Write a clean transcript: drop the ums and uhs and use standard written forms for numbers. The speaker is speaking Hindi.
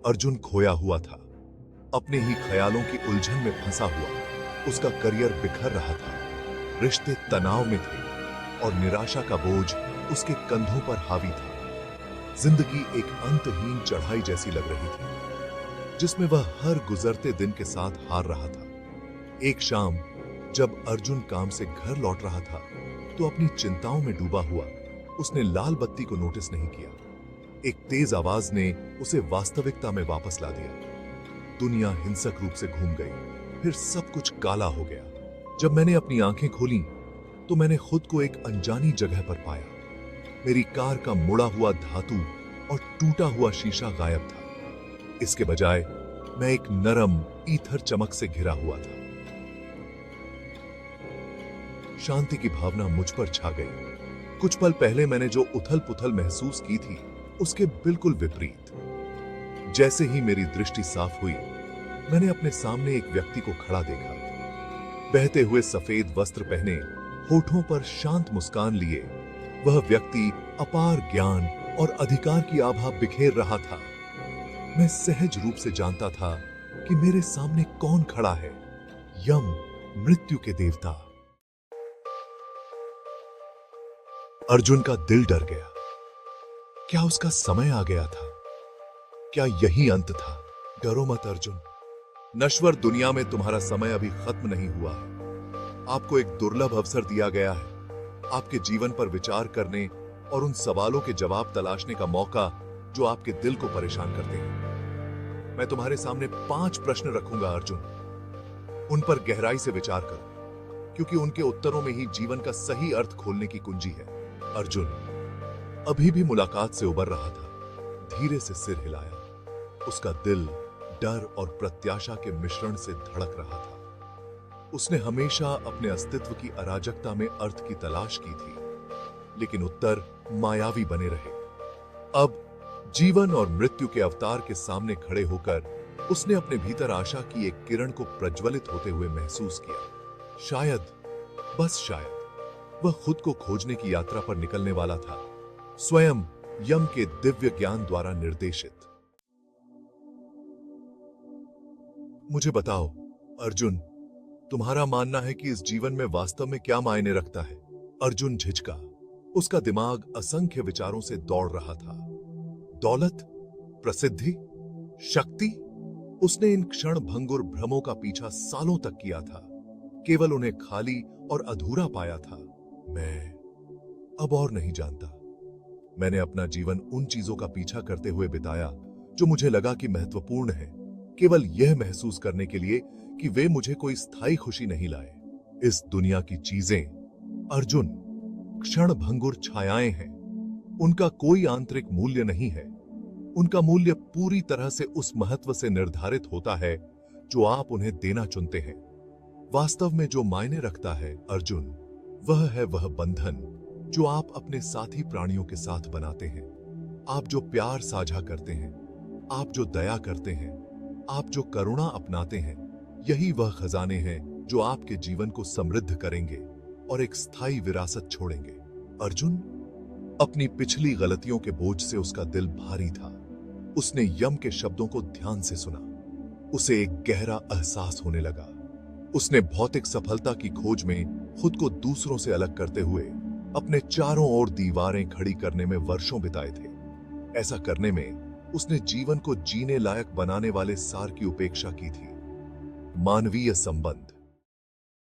अर्जुन खोया हुआ था, अपने ही ख्यालों की उलझन में फंसा हुआ। उसका करियर बिखर रहा था, रिश्ते तनाव में थे और निराशा का बोझ उसके कंधों पर हावी था। जिंदगी एक अंतहीन चढ़ाई जैसी लग रही थी, जिसमें वह हर गुजरते दिन के साथ हार रहा था। एक शाम जब अर्जुन काम से घर लौट रहा था, तो अपनी चिंताओं में डूबा हुआ उसने लाल बत्ती को नोटिस नहीं किया। एक तेज आवाज ने उसे वास्तविकता में वापस ला दिया। दुनिया हिंसक रूप से घूम गई, फिर सब कुछ काला हो गया। जब मैंने अपनी आंखें खोली तो मैंने खुद को एक अनजानी जगह पर पाया। मेरी कार का मुड़ा हुआ धातु और टूटा हुआ शीशा गायब था। इसके बजाय मैं एक नरम ईथर चमक से घिरा हुआ था। शांति की भावना मुझ पर छा गई। कुछ पल पहले मैंने जो उथल पुथल महसूस की थी, उसके बिल्कुल विपरीत। जैसे ही मेरी दृष्टि साफ हुई, मैंने अपने सामने एक व्यक्ति को खड़ा देखा। बहते हुए सफेद वस्त्र पहने, होठों पर शांत मुस्कान लिए, वह व्यक्ति अपार ज्ञान और अधिकार की आभा बिखेर रहा था। मैं सहज रूप से जानता था कि मेरे सामने कौन खड़ा है। यम, मृत्यु के देवता। अर्जुन का दिल डर गया। क्या उसका समय आ गया था? क्या यही अंत था? डरो मत अर्जुन, नश्वर दुनिया में तुम्हारा समय अभी खत्म नहीं हुआ है। आपको एक दुर्लभ अवसर दिया गया है, आपके जीवन पर विचार करने और उन सवालों के जवाब तलाशने का मौका जो आपके दिल को परेशान करते हैं। मैं तुम्हारे सामने 5 प्रश्न रखूंगा अर्जुन। उन पर गहराई से विचार करो, क्योंकि उनके उत्तरों में ही जीवन का सही अर्थ खोलने की कुंजी है। अर्जुन अभी भी मुलाकात से उबर रहा था। धीरे से सिर हिलाया। उसका दिल डर और प्रत्याशा के मिश्रण से धड़क रहा था। उसने हमेशा अपने अस्तित्व की अराजकता में अर्थ की तलाश की थी, लेकिन उत्तर मायावी बने रहे। अब जीवन और मृत्यु के अवतार के सामने खड़े होकर उसने अपने भीतर आशा की एक किरण को प्रज्वलित होते हुए महसूस किया। शायद, बस शायद, वह खुद को खोजने की यात्रा पर निकलने वाला था, स्वयं यम के दिव्य ज्ञान द्वारा निर्देशित। मुझे बताओ अर्जुन, तुम्हारा मानना है कि इस जीवन में वास्तव में क्या मायने रखता है? अर्जुन झिझका। उसका दिमाग असंख्य विचारों से दौड़ रहा था। दौलत, प्रसिद्धि, शक्ति। उसने इन क्षण भंगुर भ्रमों का पीछा सालों तक किया था, केवल उन्हें खाली और अधूरा पाया था। मैं अब और नहीं जानता। मैंने अपना जीवन उन चीजों का पीछा करते हुए बिताया जो मुझे लगा कि महत्वपूर्ण है, केवल यह महसूस करने के लिए कि वे मुझे कोई स्थायी खुशी नहीं लाए। इस दुनिया की चीजें अर्जुन क्षण भंगुर छायाएं हैं। उनका कोई आंतरिक मूल्य नहीं है। उनका मूल्य पूरी तरह से उस महत्व से निर्धारित होता है जो आप उन्हें देना चुनते हैं। वास्तव में जो मायने रखता है अर्जुन, वह है वह बंधन जो आप अपने साथी प्राणियों के साथ बनाते हैं। आप जो प्यार साझा करते हैं, आप जो दया करते हैं, आप जो करुणा अपनाते हैं, यही वह खजाने हैं जो आपके जीवन को समृद्ध करेंगे और एक स्थायी विरासत छोड़ेंगे। अर्जुन अपनी पिछली गलतियों के बोझ से उसका दिल भारी था। उसने यम के शब्दों को ध्यान से सुना। उसे एक गहरा एहसास होने लगा। उसने भौतिक सफलता की खोज में खुद को दूसरों से अलग करते हुए अपने चारों ओर दीवारें खड़ी करने में वर्षों बिताए थे। ऐसा करने में उसने जीवन को जीने लायक बनाने वाले सार की उपेक्षा की थी। मानवीय संबंध,